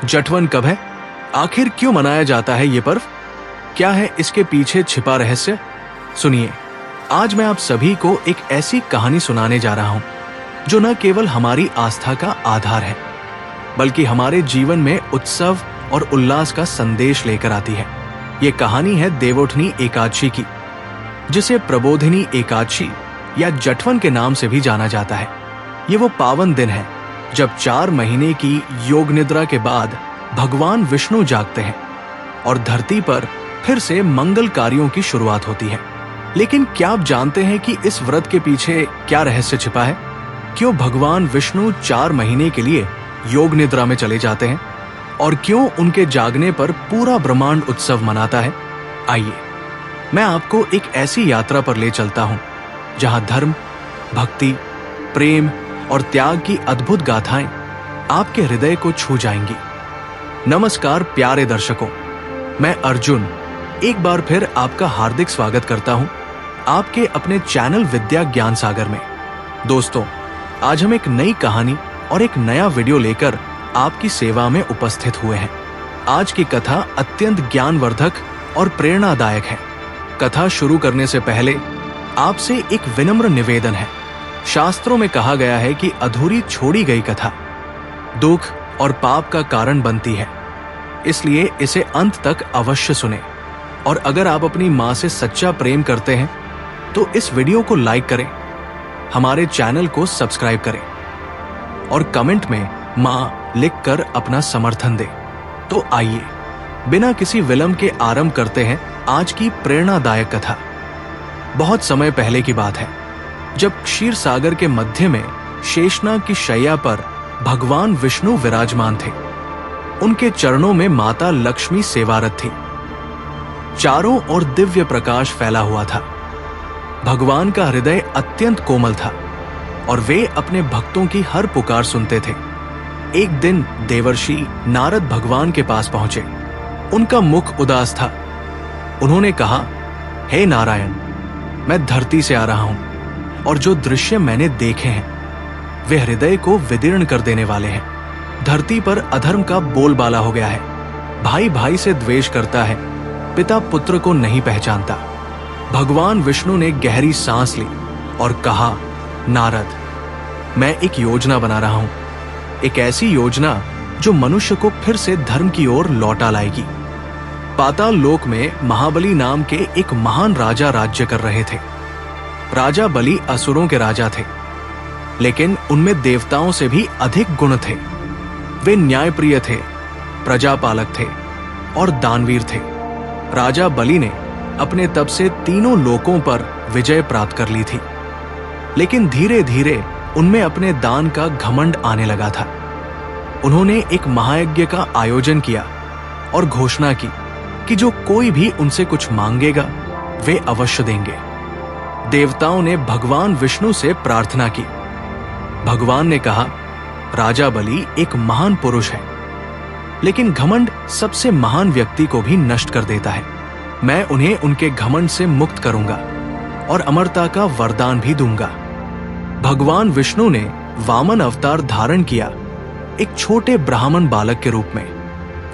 जठवन कब है? आखिर क्यों मनाया जाता है ये पर्व? क्या है इसके पीछे छिपा रहस्य? सुनिए, आज मैं आप सभी को एक ऐसी कहानी सुनाने जा रहा हूं जो न केवल हमारी आस्था का आधार है, बल्कि हमारे जीवन में उत्सव और उल्लास का संदेश लेकर आती है। ये कहानी है देवोठनी एकादशी की, जिसे प्रबोधिनी एकादशी या जठवन के नाम से भी जाना जाता है। ये वो पावन दिन है जब 4 महीने की योग निद्रा के बाद भगवान विष्णु जागते हैं और धरती पर फिर से मंगल कार्यों की शुरुआत होती है। लेकिन क्या आप जानते हैं कि इस व्रत के पीछे क्या रहस्य छिपा है? क्यों भगवान विष्णु 4 महीने के लिए योग निद्रा में चले जाते हैं और क्यों उनके जागने पर पूरा ब्रह्मांड उत्सव मनाता है? आइए, मैं आपको एक ऐसी यात्रा पर ले चलता हूं जहां धर्म, भक्ति, प्रेम और त्याग की अद्भुत गाथाएं आपके हृदय को छू जाएंगी। नमस्कार प्यारे दर्शकों, मैं अर्जुन एक बार फिर आपका हार्दिक स्वागत करता हूं आपके अपने चैनल विद्या ज्ञान सागर में। दोस्तों, आज हम एक नई कहानी और एक नया वीडियो लेकर आपकी सेवा में उपस्थित हुए हैं। आज की कथा अत्यंत ज्ञानवर्धक और प्रेरणादायक है। कथा शुरू करने से पहले आपसे एक विनम्र निवेदन है। शास्त्रों में कहा गया है कि अधूरी छोड़ी गई कथा दुख और पाप का कारण बनती है, इसलिए इसे अंत तक अवश्य सुने। और अगर आप अपनी माँ से सच्चा प्रेम करते हैं तो इस वीडियो को लाइक करें, हमारे चैनल को सब्सक्राइब करें और कमेंट में माँ लिखकर अपना समर्थन दें। तो आइए, बिना किसी विलंब के आरंभ करते हैं आज की प्रेरणादायक कथा। बहुत समय पहले की बात है, जब क्षीर सागर के मध्य में शेषनाग की शैया पर भगवान विष्णु विराजमान थे। उनके चरणों में माता लक्ष्मी सेवारत थी। चारों ओर दिव्य प्रकाश फैला हुआ था। भगवान का हृदय अत्यंत कोमल था और वे अपने भक्तों की हर पुकार सुनते थे। एक दिन देवर्षि नारद भगवान के पास पहुंचे। उनका मुख उदास था। उन्होंने कहा, हे नारायण, मैं धरती से आ रहा हूं और जो दृश्य मैंने देखे हैं वे हृदय को विदीर्ण कर देने वाले हैं। धरती पर अधर्म का बोलबाला हो गया है। भाई भाई से द्वेष करता है, पिता पुत्र को नहीं पहचानता। भगवान विष्णु ने गहरी सांस ली और कहा, नारद, मैं एक योजना बना रहा हूं, एक ऐसी योजना जो मनुष्य को फिर से धर्म की ओर लौटा लाएगी। पाताल लोक में महाबली नाम के एक महान राजा राज्य कर रहे थे। राजा बलि असुरों के राजा थे, लेकिन उनमें देवताओं से भी अधिक गुण थे। वे न्यायप्रिय थे, प्रजापालक थे और दानवीर थे। राजा बलि ने अपने तप से तीनों लोकों पर विजय प्राप्त कर ली थी, लेकिन धीरे धीरे उनमें अपने दान का घमंड आने लगा था। उन्होंने एक महायज्ञ का आयोजन किया और घोषणा की कि जो कोई भी उनसे कुछ मांगेगा वे अवश्य देंगे। देवताओं ने भगवान विष्णु से प्रार्थना की। भगवान ने कहा, राजा बलि एक महान पुरुष है, लेकिन घमंड सबसे महान व्यक्ति को भी नष्ट कर देता है। मैं उन्हें उनके घमंड से मुक्त करूंगा और अमरता का वरदान भी दूंगा। भगवान विष्णु ने वामन अवतार धारण किया, एक छोटे ब्राह्मण बालक के रूप में।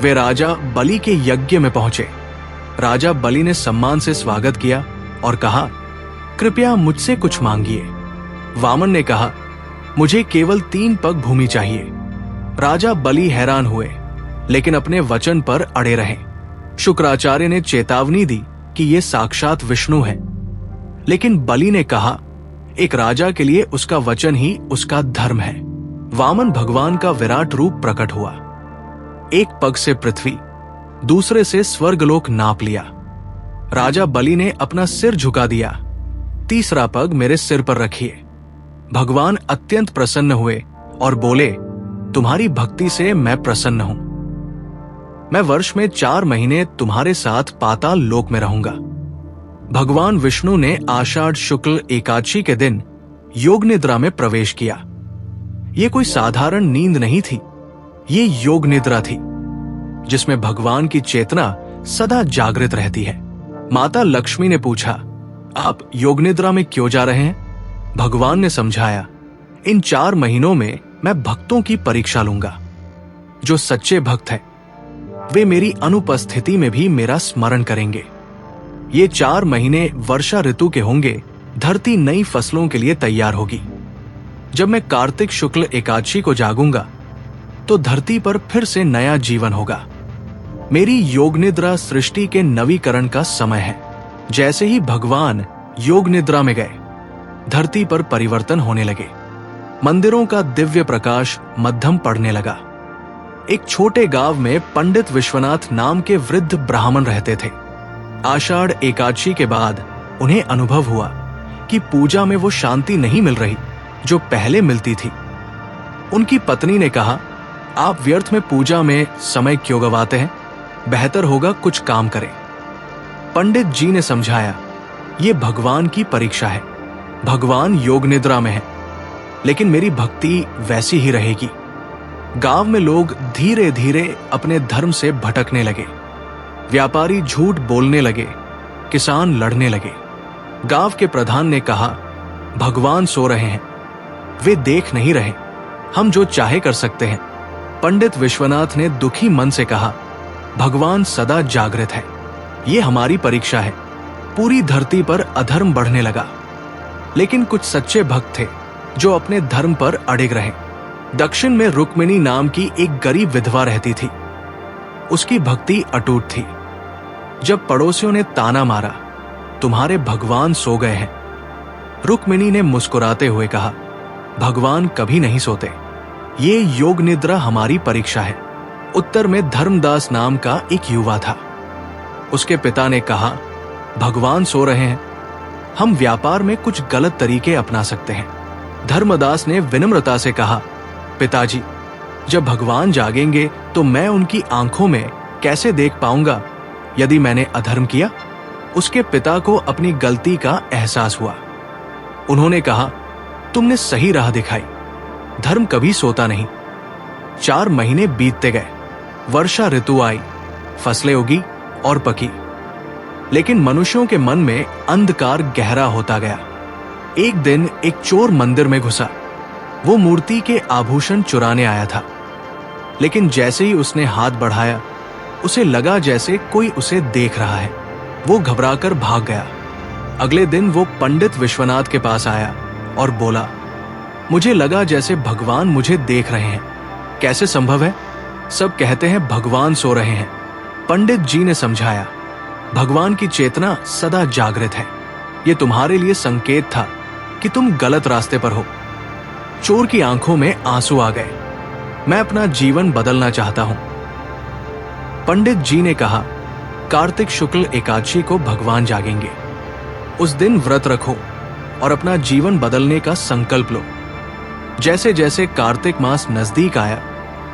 वे राजा बलि के यज्ञ में पहुंचे। राजा बलि ने सम्मान से स्वागत किया और कहा, कृपया मुझसे कुछ मांगिए। वामन ने कहा, मुझे केवल 3 पग भूमि चाहिए। राजा बलि हैरान हुए, लेकिन अपने वचन पर अड़े रहे। शुक्राचार्य ने चेतावनी दी कि ये साक्षात विष्णु है, लेकिन बलि ने कहा, एक राजा के लिए उसका वचन ही उसका धर्म है। वामन भगवान का विराट रूप प्रकट हुआ। एक पग से पृथ्वी, दूसरे से स्वर्गलोक नाप लिया। राजा बलि ने अपना सिर झुका दिया। तीसरा पग मेरे सिर पर रखिए। भगवान अत्यंत प्रसन्न हुए और बोले, तुम्हारी भक्ति से मैं प्रसन्न हूं। मैं वर्ष में 4 महीने तुम्हारे साथ पाताल लोक में रहूंगा। भगवान विष्णु ने आषाढ़ शुक्ल एकादशी के दिन योग निद्रा में प्रवेश किया। ये कोई साधारण नींद नहीं थी, ये योग निद्रा थी, जिसमें भगवान की चेतना सदा जागृत रहती है। माता लक्ष्मी ने पूछा, आप योग निद्रा में क्यों जा रहे हैं? भगवान ने समझाया, इन 4 महीनों में मैं भक्तों की परीक्षा लूंगा। जो सच्चे भक्त हैं वे मेरी अनुपस्थिति में भी मेरा स्मरण करेंगे। ये 4 महीने वर्षा ऋतु के होंगे। धरती नई फसलों के लिए तैयार होगी। जब मैं कार्तिक शुक्ल एकादशी को जागूंगा तो धरती पर फिर से नया जीवन होगा। मेरी योग निद्रा सृष्टि के नवीकरण का समय है। जैसे ही भगवान योग निद्रा में गए, धरती पर परिवर्तन होने लगे। मंदिरों का दिव्य प्रकाश मध्यम पड़ने लगा। एक छोटे गांव में पंडित विश्वनाथ नाम के वृद्ध ब्राह्मण रहते थे। आषाढ़ एकादशी के बाद उन्हें अनुभव हुआ कि पूजा में वो शांति नहीं मिल रही जो पहले मिलती थी। उनकी पत्नी ने कहा, आप व्यर्थ में पूजा में समय क्यों गवाते हैं? बेहतर होगा कुछ काम करें। पंडित जी ने समझाया, ये भगवान की परीक्षा है। भगवान योग निद्रा में है, लेकिन मेरी भक्ति वैसी ही रहेगी। गांव में लोग धीरे धीरे अपने धर्म से भटकने लगे। व्यापारी झूठ बोलने लगे, किसान लड़ने लगे। गांव के प्रधान ने कहा, भगवान सो रहे हैं, वे देख नहीं रहे, हम जो चाहे कर सकते हैं। पंडित विश्वनाथ ने दुखी मन से कहा, भगवान सदा जागृत है, ये हमारी परीक्षा है। पूरी धरती पर अधर्म बढ़ने लगा, लेकिन कुछ सच्चे भक्त थे जो अपने धर्म पर अड़िग रहे। दक्षिण में रुक्मिणी नाम की एक गरीब विधवा रहती थी। उसकी भक्ति अटूट थी। जब पड़ोसियों ने ताना मारा, तुम्हारे भगवान सो गए हैं, रुक्मिणी ने मुस्कुराते हुए कहा, भगवान कभी नहीं सोते, ये योग निद्रा हमारी परीक्षा है। उत्तर में धर्मदास नाम का एक युवा था। उसके पिता ने कहा, भगवान सो रहे हैं, हम व्यापार में कुछ गलत तरीके अपना सकते हैं। धर्मदास ने विनम्रता से कहा, पिताजी, जब भगवान जागेंगे तो मैं उनकी आंखों में कैसे देख पाऊंगा यदि मैंने अधर्म किया? उसके पिता को अपनी गलती का एहसास हुआ। उन्होंने कहा, तुमने सही राह दिखाई, धर्म कभी सोता नहीं। 4 महीने बीतते गए, वर्षा ऋतु आई, फसलें उगी और पकी, लेकिन मनुष्यों के मन में अंधकार गहरा होता गया। एक दिन एक चोर मंदिर में घुसा। वो मूर्ति के आभूषण चुराने आया था, लेकिन जैसे ही उसने हाथ बढ़ाया, उसे लगा जैसे कोई उसे देख रहा है। वो घबराकर भाग गया। अगले दिन वो पंडित विश्वनाथ के पास आया और बोला, मुझे लगा जैसे भगवान मुझे देख रहे हैं, कैसे संभव है? सब कहते हैं भगवान सो रहे हैं। पंडित जी ने समझाया, भगवान की चेतना सदा जागृत है, ये तुम्हारे लिए संकेत था कि तुम गलत रास्ते पर हो। चोर की आंखों में आंसू आ गए। मैं अपना जीवन बदलना चाहता हूं। पंडित जी ने कहा, कार्तिक शुक्ल एकादशी को भगवान जागेंगे। उस दिन व्रत रखो और अपना जीवन बदलने का संकल्प लो। जैसे जैसे कार्तिक मास नजदीक आया,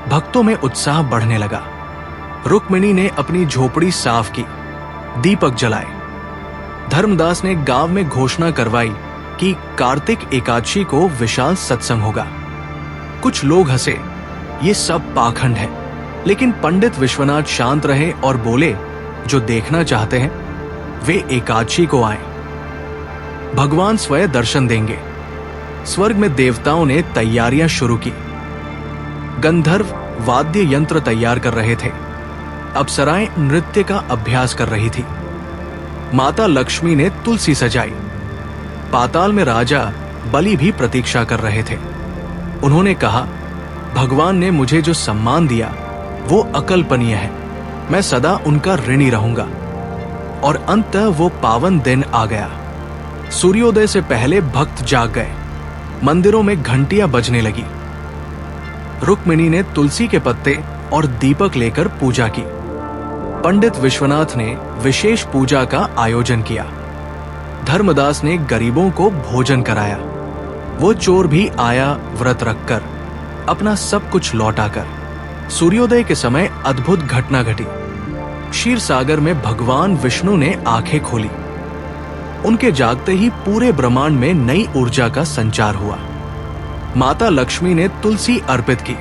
भक्तों में उत्साह बढ़ने लगा। रुक्मिणी ने अपनी झोपड़ी साफ की, दीपक जलाए। धर्मदास ने गांव में घोषणा करवाई कि कार्तिक एकादशी को विशाल सत्संग होगा। कुछ लोग हंसे, ये सब पाखंड है, लेकिन पंडित विश्वनाथ शांत रहे और बोले, जो देखना चाहते हैं वे एकादशी को आए, भगवान स्वयं दर्शन देंगे। स्वर्ग में देवताओं ने तैयारियां शुरू की। गंधर्व वाद्य यंत्र तैयार कर रहे थे। अप्सराएं नृत्य का अभ्यास कर रही थी। माता लक्ष्मी ने तुलसी सजाई। पाताल में राजा बलि भी प्रतीक्षा कर रहे थे। उन्होंने कहा, भगवान ने मुझे जो सम्मान दिया वो अकल्पनीय है, मैं सदा उनका ऋणी रहूंगा। और अंततः वो पावन दिन आ गया। सूर्योदय से पहले भक्त जाग गए। मंदिरों में घंटियां बजने लगी। रुक्मिणी ने तुलसी के पत्ते और दीपक लेकर पूजा की। पंडित विश्वनाथ ने विशेष पूजा का आयोजन किया। धर्मदास ने गरीबों को भोजन कराया। वो चोर भी आया व्रत रखकर, अपना सब कुछ लौटाकर। सूर्योदय के समय अद्भुत घटना घटी। क्षीर सागर में भगवान विष्णु ने आंखें खोली। उनके जागते ही पूरे ब्रह्मांड में नई ऊर्जा का संचार हुआ। माता लक्ष्मी ने तुलसी अर्पित की।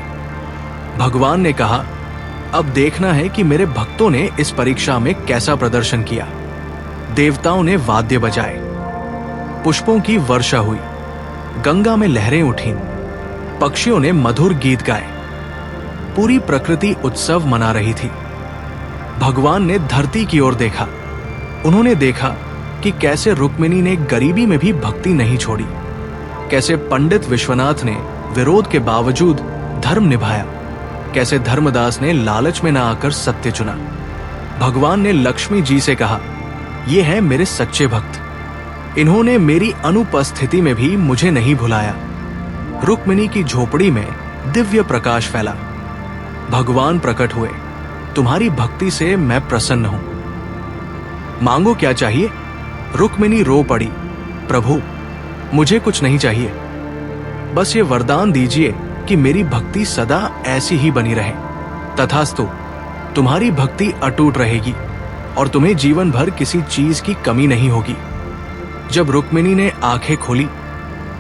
भगवान ने कहा, अब देखना है कि मेरे भक्तों ने इस परीक्षा में कैसा प्रदर्शन किया। देवताओं ने वाद्य बजाए। पुष्पों की वर्षा हुई। गंगा में लहरें उठीं। पक्षियों ने मधुर गीत गाए। पूरी प्रकृति उत्सव मना रही थी। भगवान ने धरती की ओर देखा। उन्होंने देखा कि कैसे रुक्मिणी ने गरीबी में भी भक्ति नहीं छोड़ी, कैसे पंडित विश्वनाथ ने विरोध के बावजूद धर्म निभाया, कैसे धर्मदास ने लालच में न आकर सत्य चुना। भगवान ने लक्ष्मी जी से कहा, ये हैं मेरे सच्चे भक्त, इन्होंने मेरी अनुपस्थिति में भी मुझे नहीं भुलाया। रुक्मिणी की झोपड़ी में दिव्य प्रकाश फैला। भगवान प्रकट हुए, तुम्हारी भक्ति से मैं प्रसन्न हूं, मांगो क्या चाहिए। रुक्मिणी रो पड़ी, प्रभु मुझे कुछ नहीं चाहिए, बस ये वरदान दीजिए कि मेरी भक्ति सदा ऐसी ही बनी रहे। तथास्तु, तुम्हारी भक्ति अटूट रहेगी और तुम्हें जीवन भर किसी चीज की कमी नहीं होगी। जब रुक्मिणी ने आंखें खोली,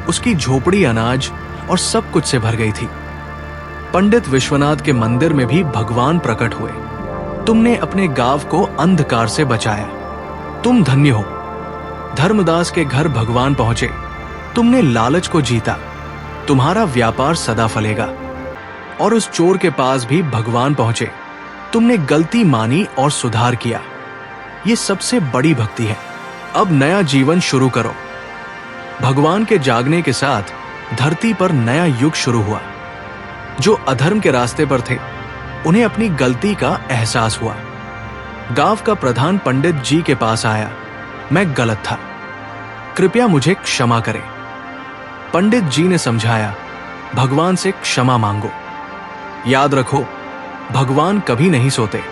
उसकी झोपड़ी अनाज और सब कुछ से भर गई थी। पंडित विश्वनाथ के मंदिर में भी भगवान प्रकट हुए। तुमने अपने गांव को अंधकार से बचाया, तुम धन्य हो। धर्मदास के घर भगवान पहुंचे, तुमने लालच को जीता, तुम्हारा व्यापार सदा फलेगा। और उस चोर के पास भी भगवान पहुंचे, तुमने गलती मानी और सुधार किया। ये सबसे बड़ी भक्ति है। अब नया जीवन शुरू करो। भगवान के जागने के साथ धरती पर नया युग शुरू हुआ। जो अधर्म के रास्ते पर थे, उन्हें अपनी गलती का एहसास हुआ। गांव का प्रधान पंडित जी के पास आया, मैं गलत था, कृपया मुझे क्षमा करें। पंडित जी ने समझाया, भगवान से क्षमा मांगो। याद रखो, भगवान कभी नहीं सोते।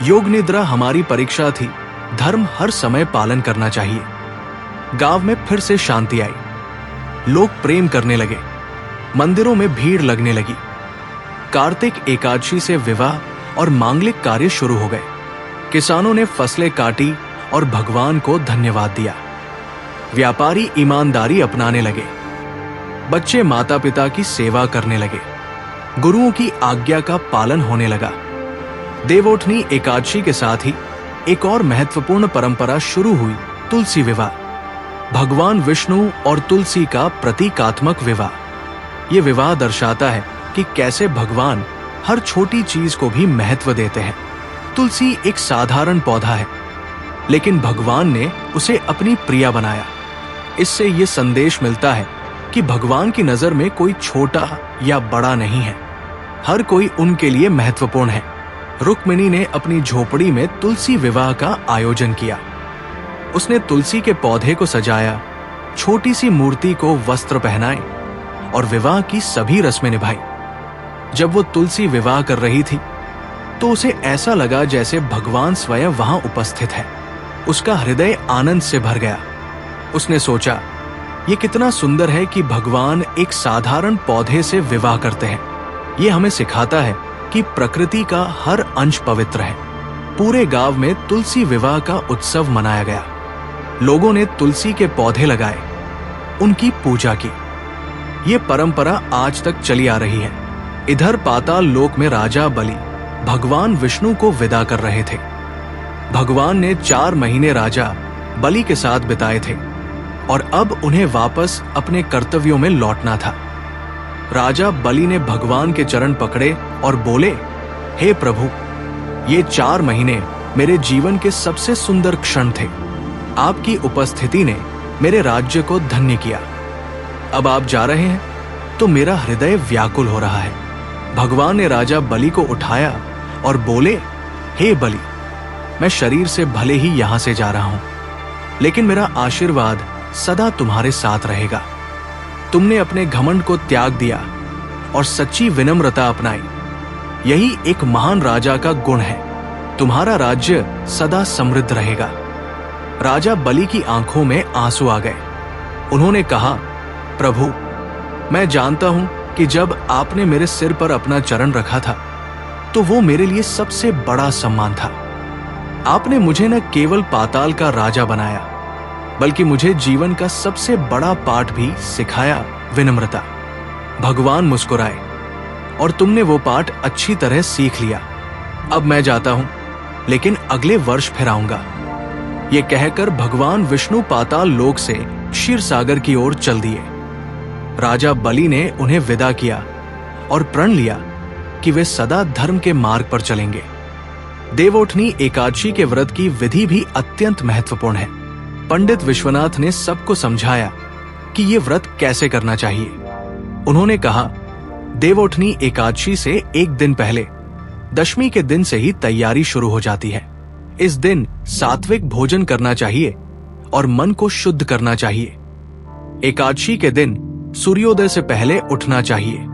योग निद्रा हमारी परीक्षा थी, धर्म हर समय पालन करना चाहिए। गांव में फिर से शांति आई। लोग प्रेम करने लगे, मंदिरों में भीड़ लगने लगी। कार्तिक एकादशी से विवाह और मांगलिक कार्य शुरू हो गए। किसानों ने फसलें काटी और भगवान को धन्यवाद दिया। व्यापारी ईमानदारी अपनाने लगे। बच्चे माता पिता की सेवा करने लगे। गुरुओं की आज्ञा का पालन होने लगा। देवोठनी एकादशी के साथ ही एक और महत्वपूर्ण परंपरा शुरू हुई, तुलसी विवाह। भगवान विष्णु और तुलसी का प्रतीकात्मक विवाह। ये विवाह दर्शाता है कि कैसे भगवान हर छोटी चीज को भी महत्व देते हैं। तुलसी एक साधारण पौधा है, लेकिन भगवान ने उसे अपनी प्रिया बनाया। इससे ये संदेश मिलता है कि भगवान की नजर में कोई छोटा या बड़ा नहीं है, हर कोई उनके लिए महत्वपूर्ण है। रुक्मिणी ने अपनी झोपड़ी में तुलसी विवाह का आयोजन किया। उसने तुलसी के पौधे को सजाया, छोटी सी मूर्ति को वस्त्र पहनाए और विवाह की सभी रस्में निभाई। जब वो तुलसी विवाह कर रही थी, तो उसे ऐसा लगा जैसे भगवान स्वयं वहां उपस्थित है। उसका हृदय आनंद से भर गया। उसने सोचा, ये कितना सुंदर है कि भगवान एक साधारण पौधे से विवाह करते हैं। ये हमें सिखाता है कि प्रकृति का हर अंश पवित्र है। पूरे गांव में तुलसी विवाह का उत्सव मनाया गया। लोगों ने तुलसी के पौधे लगाए, उनकी पूजा की। ये परंपरा आज तक चली आ रही है। इधर पाताल लोक में राजा बलि भगवान विष्णु को विदा कर रहे थे। भगवान ने 4 महीने राजा बलि के साथ बिताए थे और अब उन्हें वापस अपने कर्तव्यों में लौटना था। राजा बलि ने भगवान के चरण पकड़े और बोले, हे प्रभु, ये 4 महीने मेरे जीवन के सबसे सुंदर क्षण थे। आपकी उपस्थिति ने मेरे राज्य को धन्य किया। अब आप जा रहे हैं तो मेरा हृदय व्याकुल हो रहा है। भगवान ने राजा बलि को उठाया और बोले, हे बलि, मैं शरीर से भले ही यहां से जा रहा हूं, लेकिन मेरा आशीर्वाद सदा तुम्हारे साथ रहेगा। तुमने अपने घमंड को त्याग दिया और सच्ची विनम्रता अपनाई। यही एक महान राजा का गुण है। तुम्हारा राज्य सदा समृद्ध रहेगा। राजा बलि की आंखों में आंसू आ गए। उन्होंने कहा, प्रभु, मैं जानता हूं कि जब आपने मेरे सिर पर अपना चरण रखा था, तो वो मेरे लिए सबसे बड़ा सम्मान था। आपने मुझे न केवल पाताल का राजा बनाया, बल्कि मुझे जीवन का सबसे बड़ा पाठ भी सिखाया, विनम्रता। भगवान मुस्कुराए और तुमने वो पाठ अच्छी तरह सीख लिया। अब मैं जाता हूं, लेकिन अगले वर्ष फिर आऊंगा। ये कहकर भगवान विष्णु पाताल लोक से क्षीर सागर की ओर चल दिए। राजा बलि ने उन्हें विदा किया और प्रण लिया कि वे सदा धर्म के मार्ग पर चलेंगे। देवोठनी एकादशी के व्रत की विधि भी अत्यंत महत्वपूर्ण है। पंडित विश्वनाथ ने सबको समझाया कि ये व्रत कैसे करना चाहिए। उन्होंने कहा, देवोठनी एकादशी से एक दिन पहले दशमी के दिन से ही तैयारी शुरू हो जाती है। इस दिन सात्विक भोजन करना चाहिए और मन को शुद्ध करना चाहिए। एकादशी के दिन सूर्योदय से पहले उठना चाहिए।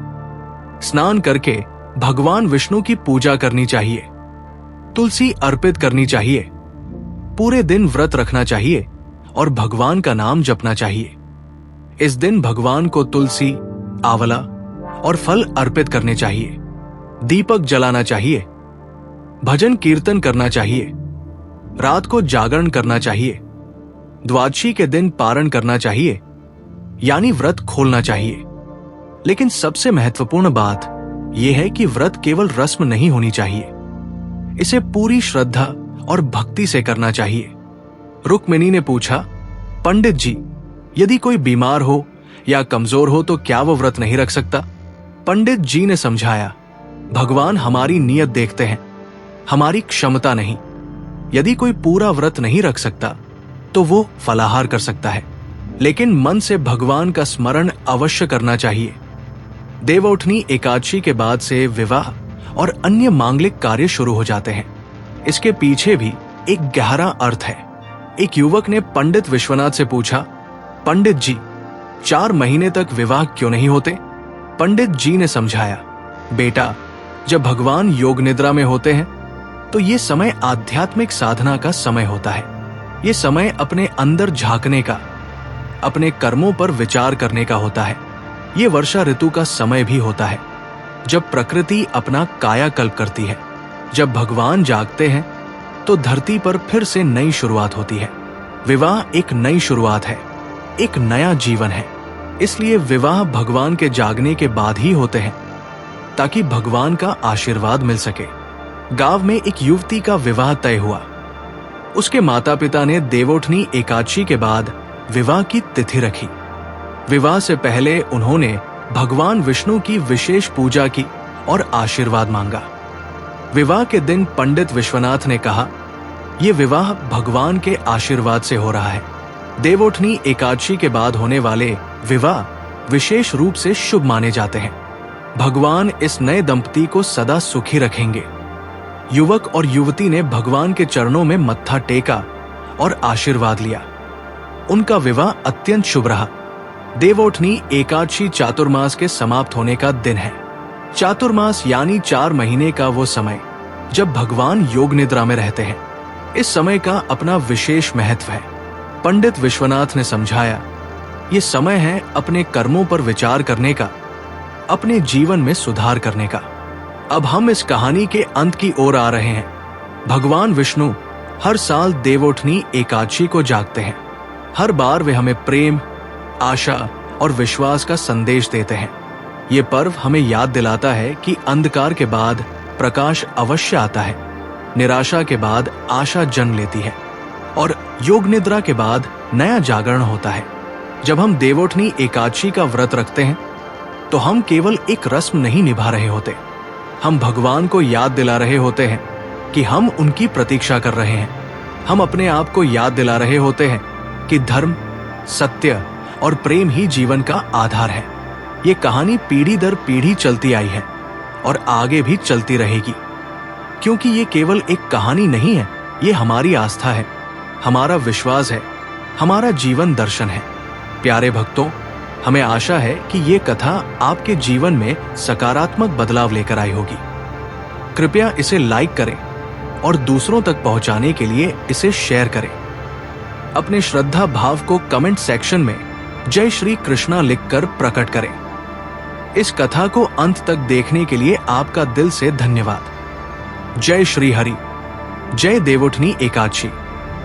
स्नान करके भगवान विष्णु की पूजा करनी चाहिए। तुलसी अर्पित करनी चाहिए। पूरे दिन व्रत रखना चाहिए और भगवान का नाम जपना चाहिए। इस दिन भगवान को तुलसी, आंवला और फल अर्पित करने चाहिए। दीपक जलाना चाहिए। भजन कीर्तन करना चाहिए। रात को जागरण करना चाहिए। द्वादशी के दिन पारण करना चाहिए, यानी व्रत खोलना चाहिए। लेकिन सबसे महत्वपूर्ण बात यह है कि व्रत केवल रस्म नहीं होनी चाहिए। इसे पूरी श्रद्धा और भक्ति से करना चाहिए। रुक्मिणी ने पूछा, पंडित जी, यदि कोई बीमार हो या कमजोर हो तो क्या वो व्रत नहीं रख सकता? पंडित जी ने समझाया, भगवान हमारी नीयत देखते हैं, हमारी क्षमता नहीं। यदि कोई पूरा व्रत नहीं रख सकता तो वो फलाहार कर सकता है, लेकिन मन से भगवान का स्मरण अवश्य करना चाहिए। देवउठनी एकादशी के बाद से विवाह और अन्य मांगलिक कार्य शुरू हो जाते हैं। इसके पीछे भी एक गहरा अर्थ है। एक युवक ने पंडित विश्वनाथ से पूछा, पंडित जी, 4 महीने तक विवाह क्यों नहीं होते? पंडित जी ने समझाया, बेटा, जब भगवान योग निद्रा में होते हैं तो ये समय आध्यात्मिक साधना का समय होता है। ये समय अपने अंदर झांकने का, अपने कर्मों पर विचार करने का होता है। ये वर्षा ऋतु का समय भी होता है, जब प्रकृति अपना कायाकल्प करती है। जब भगवान जागते हैं तो धरती पर फिर से नई शुरुआत होती है। विवाह एक नई शुरुआत है, एक नया जीवन है। इसलिए विवाह भगवान के जागने के बाद ही होते हैं, ताकि भगवान का आशीर्वाद मिल सके। गांव में एक युवती का विवाह तय हुआ। उसके माता पिता ने देवोठनी एकादशी के बाद विवाह की तिथि रखी। विवाह से पहले उन्होंने भगवान विष्णु की विशेष पूजा की और आशीर्वाद मांगा। विवाह के दिन पंडित विश्वनाथ ने कहा, यह विवाह भगवान के आशीर्वाद से हो रहा है। देवोठनी एकादशी के बाद होने वाले विवाह विशेष रूप से शुभ माने जाते हैं। भगवान इस नए दंपति को सदा सुखी रखेंगे। युवक और युवती ने भगवान के चरणों में मत्था टेका और आशीर्वाद लिया। उनका विवाह अत्यंत शुभ रहा। देवोठनी एकादशी चातुर्मास के समाप्त होने का दिन है। चातुर्मास यानी 4 महीने का वो समय जब भगवान योग निद्रा में रहते हैं। इस समय का अपना विशेष महत्व है। पंडित विश्वनाथ ने समझाया, ये समय है अपने कर्मों पर विचार करने का, अपने जीवन में सुधार करने का। अब हम इस कहानी के अंत की ओर आ रहे हैं। भगवान विष्णु हर साल देवोठनी एकादशी को जागते हैं। हर बार वे हमें प्रेम, आशा और विश्वास का संदेश देते हैं। ये पर्व हमें याद दिलाता है कि अंधकार के बाद प्रकाश अवश्य आता है, निराशा के बाद आशा जन्म लेती है और योग निद्रा के बाद नया जागरण होता है। जब हम देवोठनी एकादशी का व्रत रखते हैं तो हम केवल एक रस्म नहीं निभा रहे होते, हम भगवान को याद दिला रहे होते हैं कि हम उनकी प्रतीक्षा कर रहे हैं। हम अपने आप को याद दिला रहे होते हैं कि धर्म, सत्य और प्रेम ही जीवन का आधार है। ये कहानी पीढ़ी दर पीढ़ी चलती आई है और आगे भी चलती रहेगी, क्योंकि ये केवल एक कहानी नहीं है, ये हमारी आस्था है, हमारा विश्वास है, हमारा जीवन दर्शन है। प्यारे भक्तों, हमें आशा है कि ये कथा आपके जीवन में सकारात्मक बदलाव लेकर आई होगी। कृपया इसे लाइक करें और दूसरों तक पहुंचाने के लिए इसे शेयर करें। अपने श्रद्धा भाव को कमेंट सेक्शन में जय श्री कृष्णा लिखकर प्रकट करें। इस कथा को अंत तक देखने के लिए आपका दिल से धन्यवाद। जय श्री हरि। जय देवोठनी एकादशी।